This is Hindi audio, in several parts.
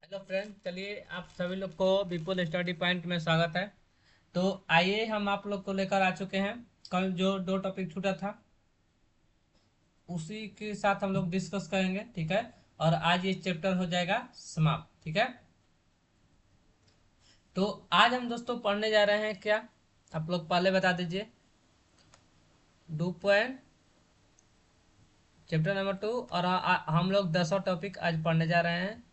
हेलो फ्रेंड, चलिए आप सभी लोग को विपुल स्टडी पॉइंट में स्वागत है। तो आइए हम आप लोग को लेकर आ चुके हैं। कल जो दो टॉपिक छूटा था उसी के साथ हम लोग डिस्कस करेंगे, ठीक है। और आज ये चैप्टर हो जाएगा समाप्त, ठीक है। तो आज हम दोस्तों पढ़ने जा रहे हैं क्या, आप लोग पहले बता दीजिए। 2 पॉइंट चैप्टर नंबर 2 और हम लोग 10वां टॉपिक आज पढ़ने जा रहे हैं।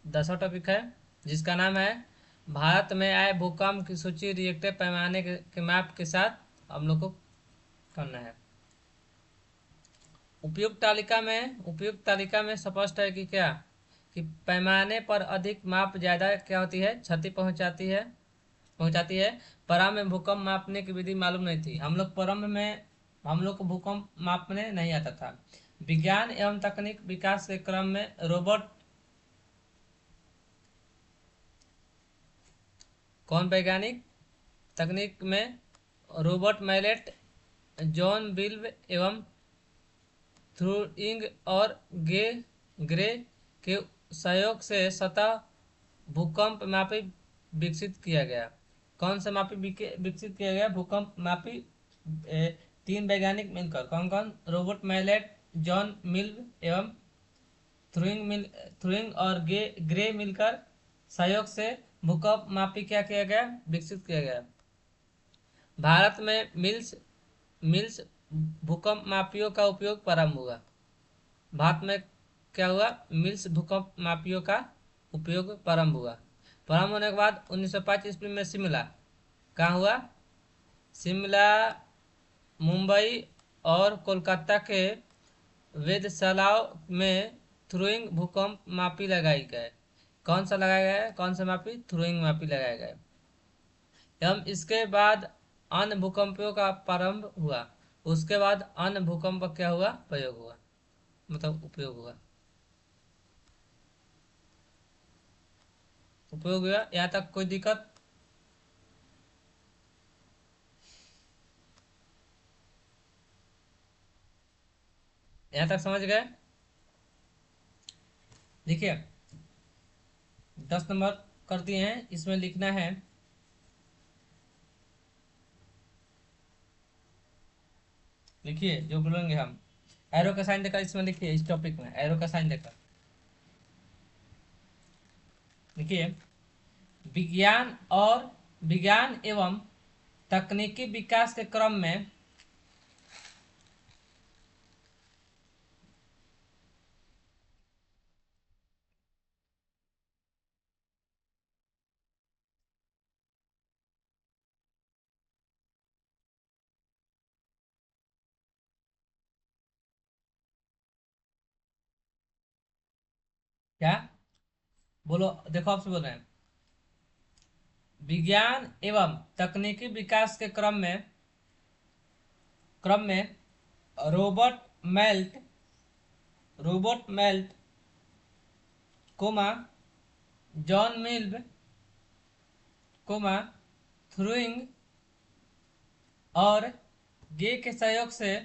10वां टॉपिक है जिसका नाम है भारत में आए भूकंप की सूची रिएक्टर पैमाने के मैप के साथ हम लोग को करना है। उपयुक्त तालिका में स्पष्ट है कि क्या कि पैमाने पर अधिक माप ज्यादा क्या होती है, क्षति पहुंचाती है। प्रारंभ में भूकंप मापने की विधि मालूम नहीं थी। हम लोग को भूकंप मापने नहीं आता था। विज्ञान एवं तकनीक विकास के क्रम में रोबोट कौन वैज्ञानिक तकनीक में रॉबर्ट मैलेट, जॉन बिल्ब एवं थ्रूइंग और ग्रे के सहयोग से सतह भूकंप मापी विकसित किया गया। कौन सा मापी विकसित किया गया? भूकंप मापी। तीन वैज्ञानिक मिलकर, कौन कौन? रॉबर्ट मैलेट, जॉन मिल्ब एवं थ्रूइंग और ग्रे मिलकर सहयोग से भूकंप मापी क्या किया गया? विकसित किया गया। भारत में मिल्स मिल्स भूकंप मापियों का उपयोग प्रारंभ हुआ। भारत में क्या हुआ? मिल्स भूकंप मापियों का उपयोग प्रारंभ हुआ। प्रारंभ होने के बाद 1905 ईस्वी में शिमला, कहाँ हुआ? शिमला, मुंबई और कोलकाता के वेधशालाओं में थ्रोइंग भूकंप मापी लगाई गए। कौन सा लगाया गया है? कौन सा मापी? थ्रोइंग मापी लगाया गया। एवं इसके बाद अन्य भूकंपों का प्रारंभ हुआ। उसके बाद अन्य भूकंप क्या हुआ? प्रयोग हुआ, मतलब उपयोग हुआ। उपयोग हुआ, यहाँ तक कोई दिक्कत? यहाँ तक समझ गए? देखिए, 10 नंबर कर दिए हैं, इसमें लिखना है। लिखिए जो बोलेंगे हम। एरो का साइन देकर इसमें लिखिए, इस टॉपिक में एरो का साइन देकर लिखिए। विज्ञान और विज्ञान एवं तकनीकी विकास के क्रम में क्या बोलो, देखो आपसे बोल रहे हैं। विज्ञान एवं तकनीकी विकास के क्रम में रोबर्ट मेल्ट रोबोट मेल्ट, कोमा जॉन मिल्ब, कोमा थ्रूइंग और गे के सहयोग से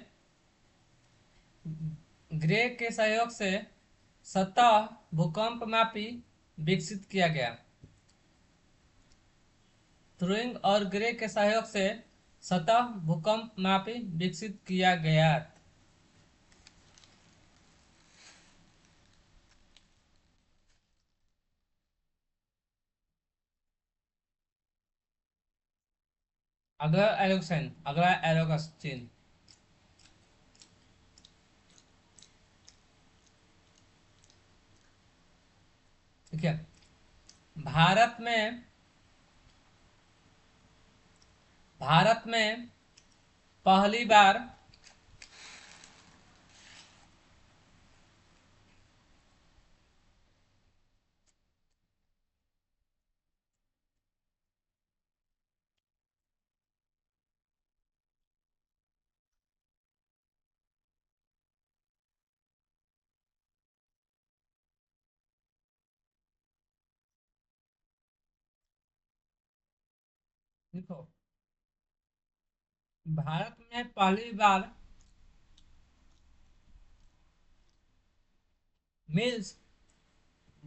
ग्रे के सहयोग से सतह भूकंप मापी विकसित किया गया। थ्रूइंग और ग्रे के सहयोग से सतह भूकंप मापी विकसित किया गया। अगला एरो का चिन्ह। ठीक है। भारत में भारत में पहली बार देखो, भारत में पहली बार मिल्स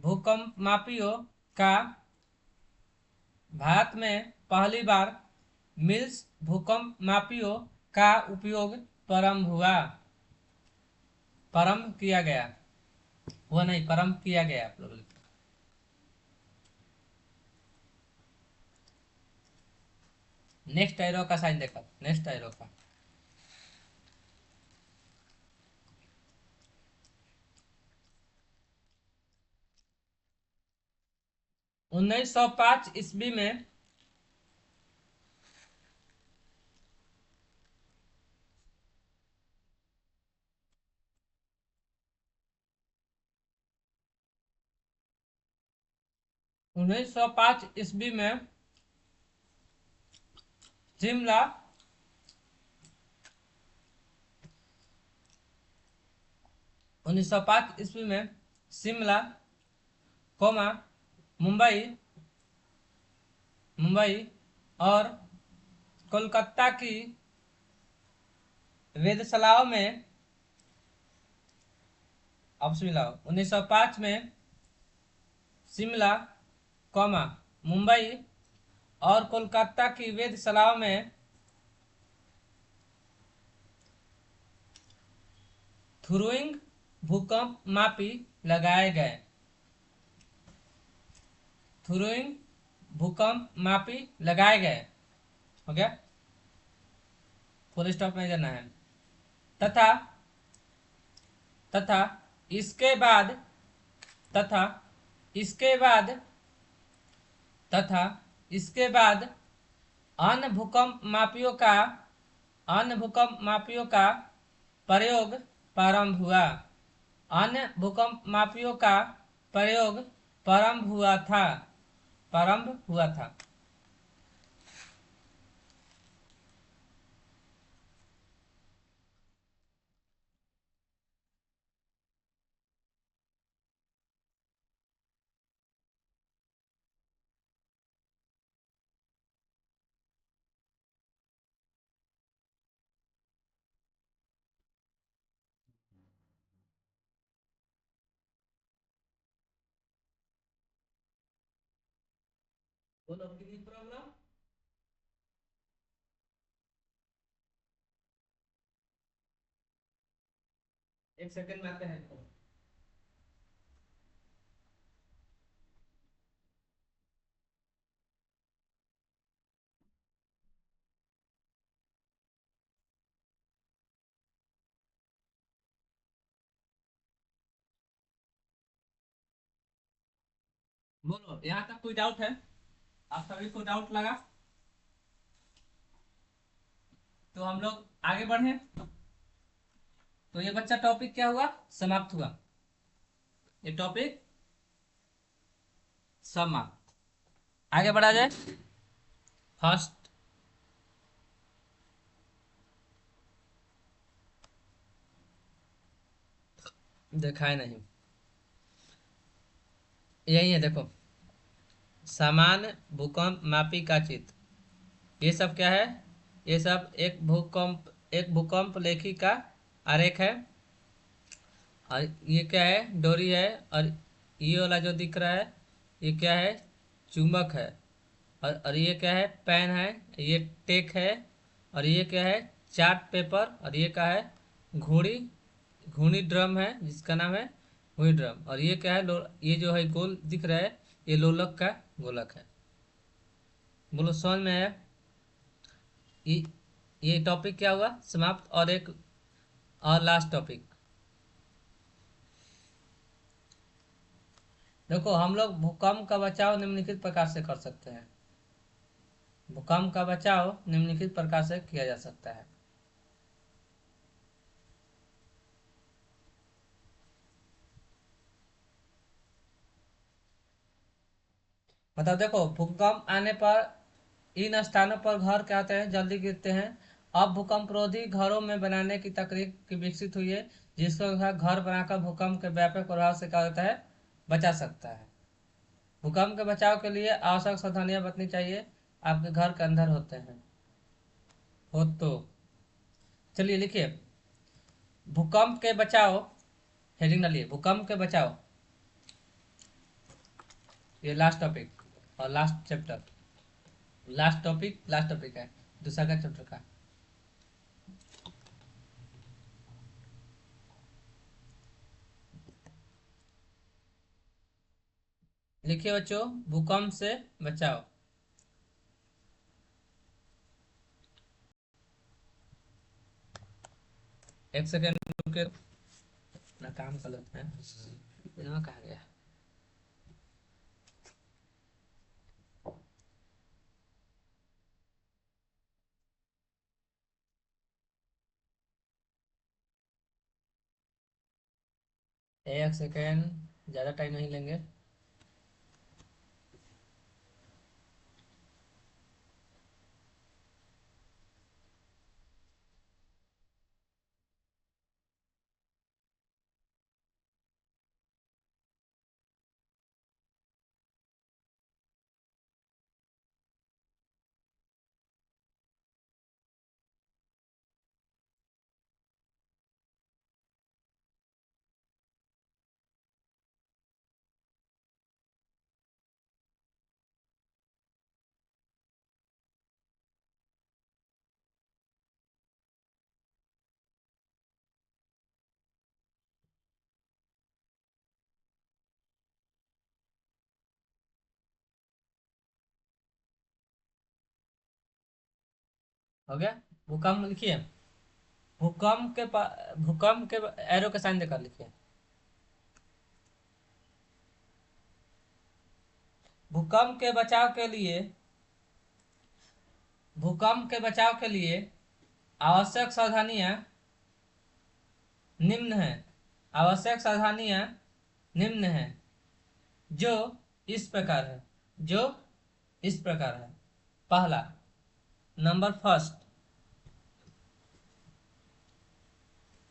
भूकंप मापियों का भारत में पहली बार मिल्स भूकंप मापियों का उपयोग प्रारंभ हुआ। प्रारंभ किया गया, हुआ नहीं, प्रारंभ किया गया आप लोग। नेक्स्ट एरो का साइन देखो, नेक्स्ट एरो का। 1905 ईस्वी में 1905 ईस्वी में शिमला 1905 ईस्वी में शिमला, कोमा, मुंबई मुंबई और कोलकाता की वेधशालाओं में, अब मिलाओ, 1905 में शिमला, कोमा, मुंबई और कोलकाता की वेधशालाओं में थ्रुइंग भूकंप मापी लगाए गए। थ्रुइंग भूकंप मापी लगाए गए, हो गया, फुल स्टॉप में जाना है। तथा तथा इसके बाद तथा इसके बाद तथा इसके बाद अन्य भूकंप मापियों का अन्य भूकंप मापियों का प्रयोग प्रारंभ हुआ। अन्य भूकंप मापियों का प्रयोग प्रारंभ हुआ था। बोलो कितनी प्रॉब्लम। एक सेकंड में आते हैं। बोलो, यहाँ तक कोई डाउट है? आप सभी को डाउट लगा तो हम लोग आगे बढ़े। तो ये बच्चा टॉपिक क्या हुआ, समाप्त हुआ। ये टॉपिक समाप्त। आगे बढ़ा जाए। फर्स्ट दिखाए नहीं, यही है, देखो, सामान्य भूकंप मापी का चित्र। ये सब क्या है? ये सब एक भूकंप लेखी का आरेख है। और ये क्या है? डोरी है। और ये वाला जो दिख रहा है ये क्या है? चुंबक है। और ये क्या है? पेन है। ये टेक है। और ये क्या है? Chart paper. और ये क्या है? घोड़ी घूर्णी ड्रम है जिसका नाम है घूर्णी ड्रम। और ये क्या है? ये जो है गोल दिख रहा है, ये लोलक का गोलक है। बोलो, समझ में आया? ये ये टॉपिक क्या हुआ, समाप्त। और एक और लास्ट टॉपिक देखो, हम लोग भूकंप का बचाव निम्नलिखित प्रकार से कर सकते हैं। भूकंप का बचाव निम्नलिखित प्रकार से किया जा सकता है। मतलब देखो, भूकंप आने पर इन स्थानों पर घर क्या होते हैं? जल्दी गिरते हैं। अब भूकंप रोधी घरों में बनाने की तकनीक की विकसित हुई है, जिसको घर बनाकर भूकंप के व्यापक प्रभाव से क्या होता है? बचा सकता है। भूकंप के बचाव के लिए आवश्यक सावधानियां बरतनी चाहिए। आपके घर के अंदर होते हैं हो तो चलिए लिखिए, भूकंप के बचाव। हेडिंग डालिए, भूकंप के बचाव। ये लास्ट टॉपिक और लास्ट चैप्टर, लास्ट टॉपिक है दूसरा का चैप्टर का। लिखिए बच्चों, भूकंप से बचाओ। एक सेकेंड रुके, अपना काम कर लेते हैं। यहाँ कहाँ गया? एक सेकेंड, ज़्यादा टाइम नहीं लेंगे। हो गया? भूकंप लिखिए, भूकंप के एरो के साइन देकर लिखिए। भूकंप के बचाव के लिए, भूकंप के बचाव के लिए आवश्यक सावधानियां निम्न है। आवश्यक सावधानियां निम्न है, जो इस प्रकार है, जो इस प्रकार है। पहला, नंबर फर्स्ट,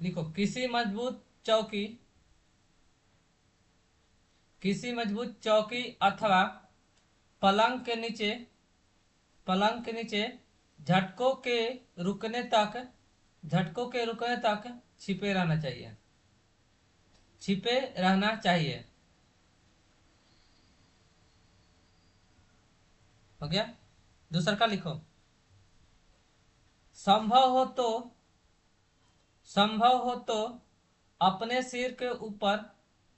लिखो, चौकी किसी मजबूत चौकी अथवा पलंग के नीचे, पलंग के नीचे झटकों के रुकने तक, झटकों के रुकने तक छिपे रहना चाहिए, छिपे रहना चाहिए। हो गया? दूसरा का लिखो, संभव हो तो, संभव हो तो अपने सिर के ऊपर,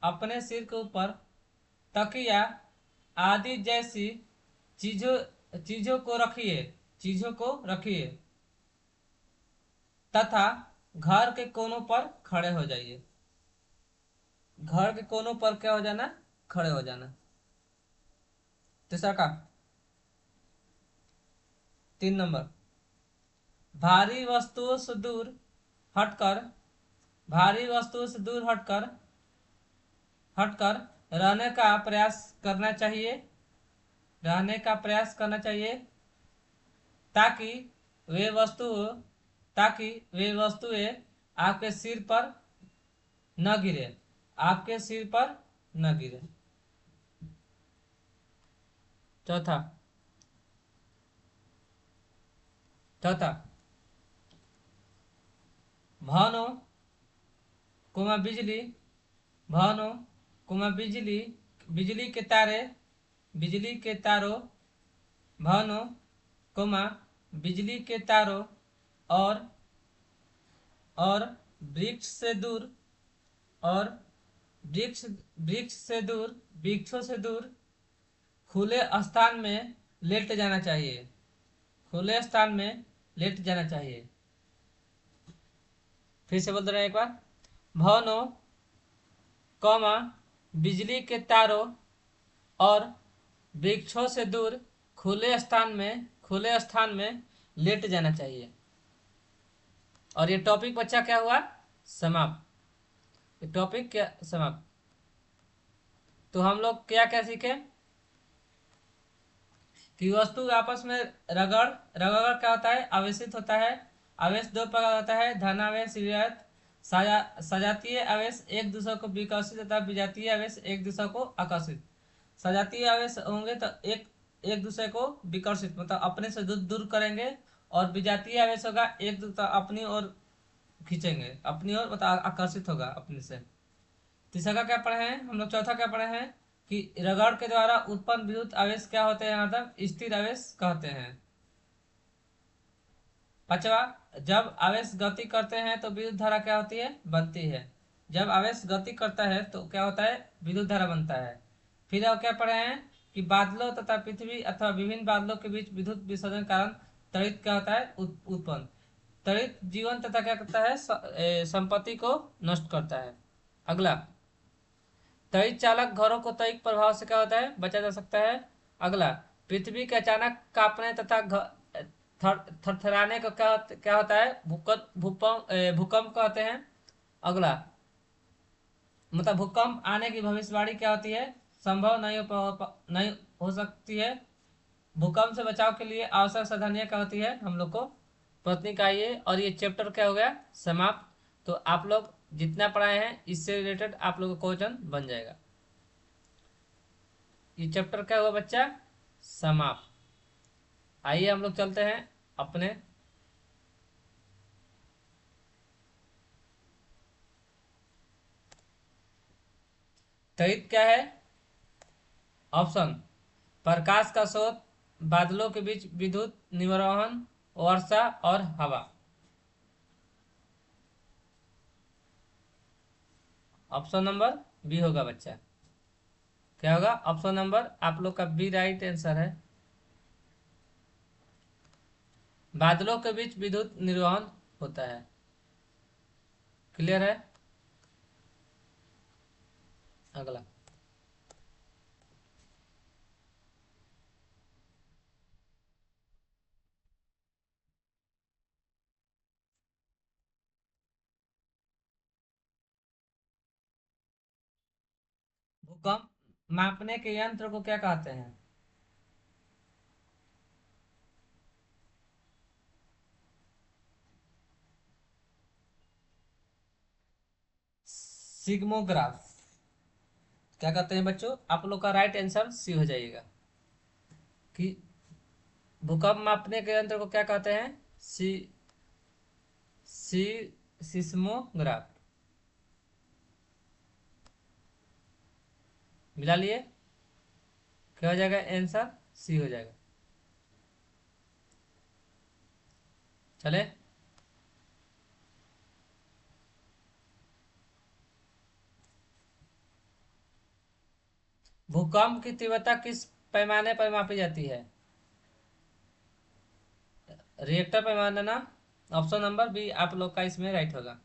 अपने सिर के ऊपर तकिया आदि जैसी चीजों चीजों को रखिए, चीजों को रखिए तथा घर के कोनों पर खड़े हो जाइए। घर के कोनों पर क्या हो जाना? खड़े हो जाना। तीसरा का, 3 नंबर, भारी वस्तुओं से दूर हटकर, भारी वस्तुओं से दूर हटकर, हटकर रहने का प्रयास करना चाहिए, रहने का प्रयास करना चाहिए, ताकि वे वस्तु ताकि वे वस्तुएं आपके सिर पर न गिरे, आपके सिर पर न गिरे। चौथा, चौथा, भवनों कुमा बिजली, भवनों कुमा बिजली, बिजली के तारे, बिजली के तारों, भवनों कुमा बिजली के तारों और और वृक्ष से दूर, और वृक्ष वृक्ष से दूर, वृक्षों से दूर खुले स्थान में लेट जाना चाहिए, खुले स्थान में लेट जाना चाहिए। फिर से बोल दे रहे हैं एक बार, भवनों कौमा बिजली के तारों और वृक्षों से दूर खुले स्थान में, खुले स्थान में लेट जाना चाहिए। और ये टॉपिक बच्चा क्या हुआ? समाप्त। ये टॉपिक क्या समाप्त। तो हम लोग क्या क्या सीखे कि वस्तु आपस में रगड़, रगड़ क्या होता है? आवेशित होता है। आवेश दो प्रकार होता है, धनावेश, ऋणावेश। सजातीय आवेश एक दूसरे को विकर्षित तथा विजातीय आवेश एक दूसरे को आकर्षित। सजातीय आवेश होंगे तो एक एक दूसरे को विकर्षित मतलब अपने से दूर दूर करेंगे, और विजातीय आवेश होगा एक दूसरा अपनी ओर खींचेंगे, अपनी ओर मतलब आकर्षित होगा अपने से। तीसरा का क्या पढ़े हैं हम लोग? चौथा क्या पढ़े हैं? कि रगड़ के द्वारा उत्पन्न विद्युत आवेश क्या होते हैं, यहाँ तक स्थिर आवेश कहते हैं। पांचवा, जब आवेश गति करते हैं तो विद्युत धारा क्या होती है, बनती है। जब आवेश गति करता है तो क्या होता है, विद्युत धारा बनता है। फिर अब क्या पढ़े हैं कि बादलों तथा पृथ्वी अथवा विभिन्न बादलों के बीच विद्युत विसर्जन के कारण त्वरित क्या होता है, उत्पन्न। त्वरित जीवन तथा क्या करता है, संपत्ति को नष्ट करता है। अगला, त्वरित चालक घरों को त्वरित प्रभाव से क्या होता है, बचा जा सकता है। अगला, पृथ्वी के अचानक कांपने तथा थरथराने को क्या क्या होता है, भूकंप कहते हैं। अगला, मतलब भूकंप आने की भविष्यवाणी क्या होती है, संभव नहीं हो सकती है। भूकंप से बचाव के लिए आवश्यक सावधानियां क्या होती है, हम लोग को पत्नी का ये। और ये चैप्टर क्या हो गया, समाप्त। तो आप लोग जितना पढ़ाए हैं इससे रिलेटेड आप लोगों को क्वेश्चन बन जाएगा। ये चैप्टर क्या हुआ बच्चा, समाप्त। आइए हम लोग चलते हैं अपने त्वरित क्या है, ऑप्शन, प्रकाश का स्रोत, बादलों के बीच विद्युत निर्वहन, वर्षा और हवा। ऑप्शन नंबर बी होगा बच्चा। क्या होगा, ऑप्शन नंबर आप लोग का बी राइट आंसर है। बादलों के बीच विद्युत निर्वहन होता है। क्लियर है। अगला, भूकंप मापने के यंत्र को क्या कहते हैं। सिग्मोग्राफ। क्या कहते हैं बच्चों, आप लोग का राइट आंसर सी हो जाएगा कि भूकंप मापने के यंत्र को क्या कहते हैं, सी सी सिस्मोग्राफ। मिला लिए, क्या हो जाएगा आंसर, सी हो जाएगा। चले, भूकंप की तीव्रता किस पैमाने पर मापी जाती है, रिएक्टर पैमाना ना। ऑप्शन नंबर बी आप लोग का इसमें राइट होगा।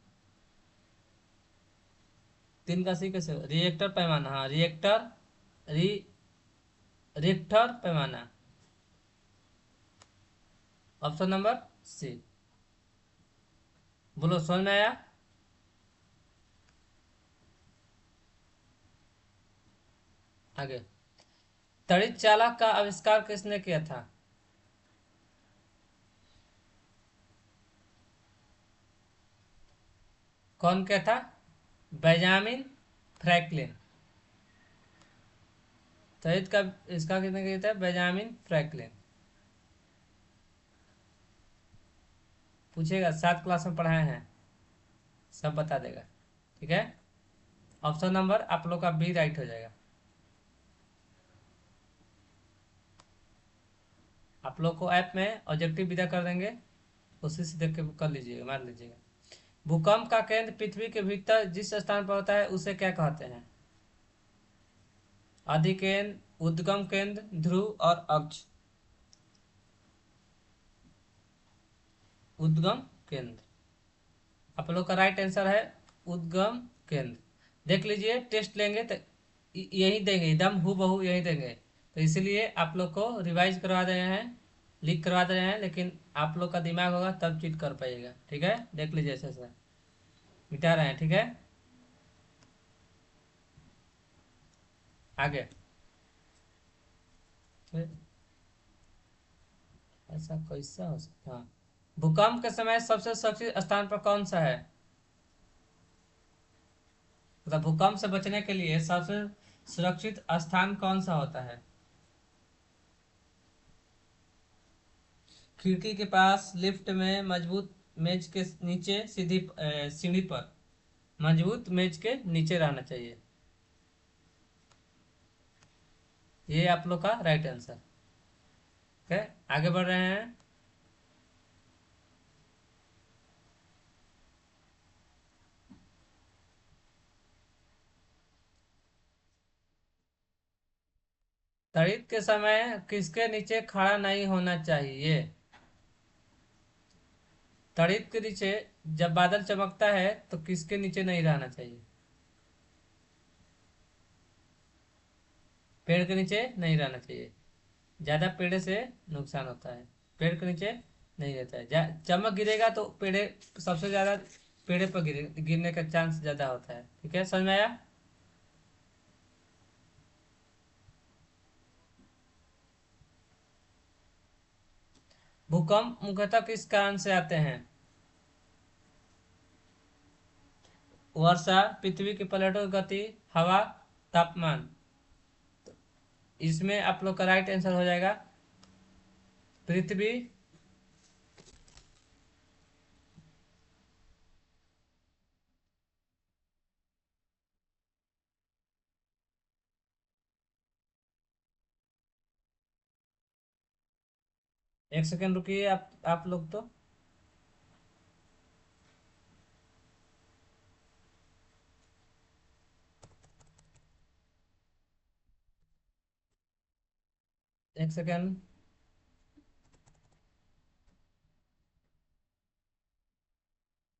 तीन का सी कैसे, रिएक्टर पैमाना, हाँ रिएक्टर, री रिक्टर पैमाना। Option number C. बोलो समझ में आया। आगे, तड़ित चालक का आविष्कार किसने किया था। कौन क्या था, बेंजामिन फ्रैंकलिन। तड़ित का इसका किसने किया था, बेंजामिन फ्रैंकलिन। पूछेगा, 7 क्लास में पढ़ाए हैं, सब बता देगा। ठीक है, ऑप्शन नंबर आप लोग का बी राइट हो जाएगा। आप लोग को ऐप में ऑब्जेक्टिव विदा कर देंगे, उसी से देख के कर लीजिएगा, मान लीजिएगा। भूकंप का केंद्र पृथ्वी के भीतर जिस स्थान पर होता है उसे क्या कहते हैं, अधिकेंद्र, उद्गम केंद्र, ध्रुव और अक्ष। उद्गम केंद्र, आप लोग का राइट आंसर है उद्गम केंद्र। देख लीजिए, टेस्ट लेंगे तो यही देंगे, एकदम हूबहू यही देंगे। तो इसलिए आप लोग को रिवाइज करवा रहे हैं, लिख करवा दे रहे हैं, लेकिन आप लोग का दिमाग होगा तब चीट कर पाइएगा। ठीक है, देख लीजिए ऐसे से मिटा रहे हैं। ठीक है, आगे। फिर ऐसा कैसा हो सकता, हाँ, भूकंप के समय सबसे सुरक्षित स्थान पर कौन सा है, मतलब भूकंप से बचने के लिए सबसे सुरक्षित स्थान कौन सा होता है। खिड़की के पास, लिफ्ट में, मजबूत मेज के नीचे, सीढ़ी पर। मजबूत मेज के नीचे रहना चाहिए। ये आप लोग का राइट आंसर। ओके, आगे बढ़ रहे हैं। तड़ित के समय किसके नीचे खड़ा नहीं होना चाहिए? तड़ित के नीचे जब बादल चमकता है तो किसके नीचे नहीं रहना चाहिए? पेड़ के नीचे नहीं रहना चाहिए। ज्यादा पेड़ से नुकसान होता है। पेड़ के नीचे नहीं रहता है। चमक गिरेगा तो पेड़े सबसे ज्यादा पेड़े पर गिरने का चांस ज्यादा होता है। ठीक है, समझ में आया? भूकंप मुख्यतः किस कारण से आते हैं? वर्षा, पृथ्वी की प्लेटों की गति, हवा, तापमान। इसमें आप लोग का राइट आंसर हो जाएगा पृथ्वी। 1 सेकेंड रुकिए, आप लोग तो। एक सेकेंड।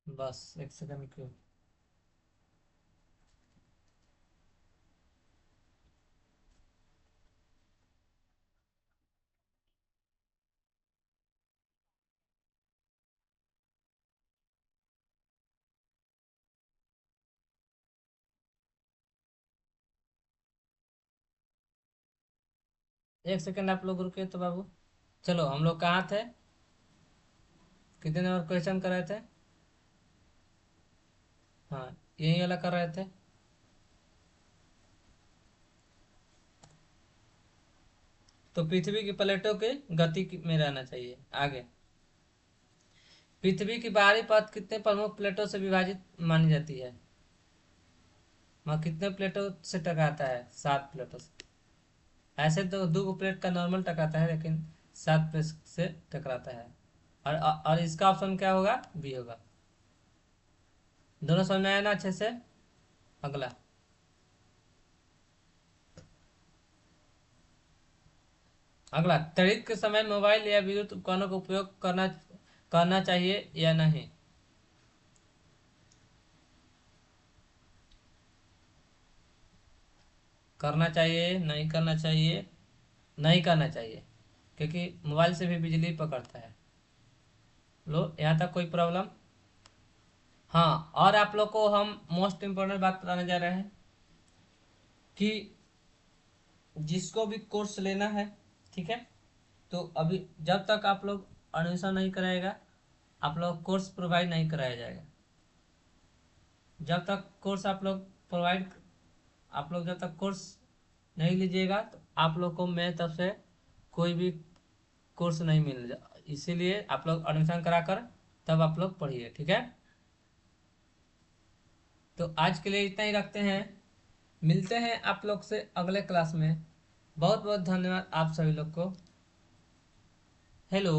बस 1 सेकेंड क्यों। 1 सेकेंड आप लोग रुके तो बाबू। चलो, हम लोग कहाँ थे? कितने नंबर क्वेश्चन कर रहे थे? हाँ, यही वाला कर रहे थे। तो पृथ्वी की प्लेटों के में रहना चाहिए। आगे, पृथ्वी की बाहरी परत कितने प्रमुख प्लेटों से विभाजित मानी जाती है? वह कितने प्लेटों से टकराता है? 7 प्लेटों से। ऐसे तो दो प्लेट का नॉर्मल टकराता है, लेकिन 7 प्लेट से टकराता है। और इसका ऑप्शन क्या होगा? बी होगा। दोनों समझ में आया ना अच्छे से? अगला, अगला, त्वरित के समय मोबाइल या विद्युत उपकरणों का उपयोग करना करना चाहिए या नहीं? करना चाहिए, नहीं करना चाहिए? नहीं करना चाहिए, क्योंकि मोबाइल से भी बिजली पकड़ता है। लो, यहाँ तक कोई प्रॉब्लम? हाँ, और आप लोग को हम मोस्ट इम्पोर्टेंट बात बताने जा रहे हैं कि जिसको भी कोर्स लेना है, ठीक है, तो अभी जब तक आप लोग एडमिशन नहीं कराएगा, आप लोग कोर्स प्रोवाइड नहीं कराया जाएगा। जब तक कोर्स आप लोग जब तक कोर्स नहीं लीजिएगा तो आप लोग को मेरे तरफ से कोई भी कोर्स नहीं मिल। इसीलिए आप लोग एडमिशन कराकर तब आप लोग पढ़िए, ठीक है? तो आज के लिए इतना ही रखते हैं। मिलते हैं आप लोग से अगले क्लास में। बहुत बहुत धन्यवाद आप सभी लोग को। हेलो।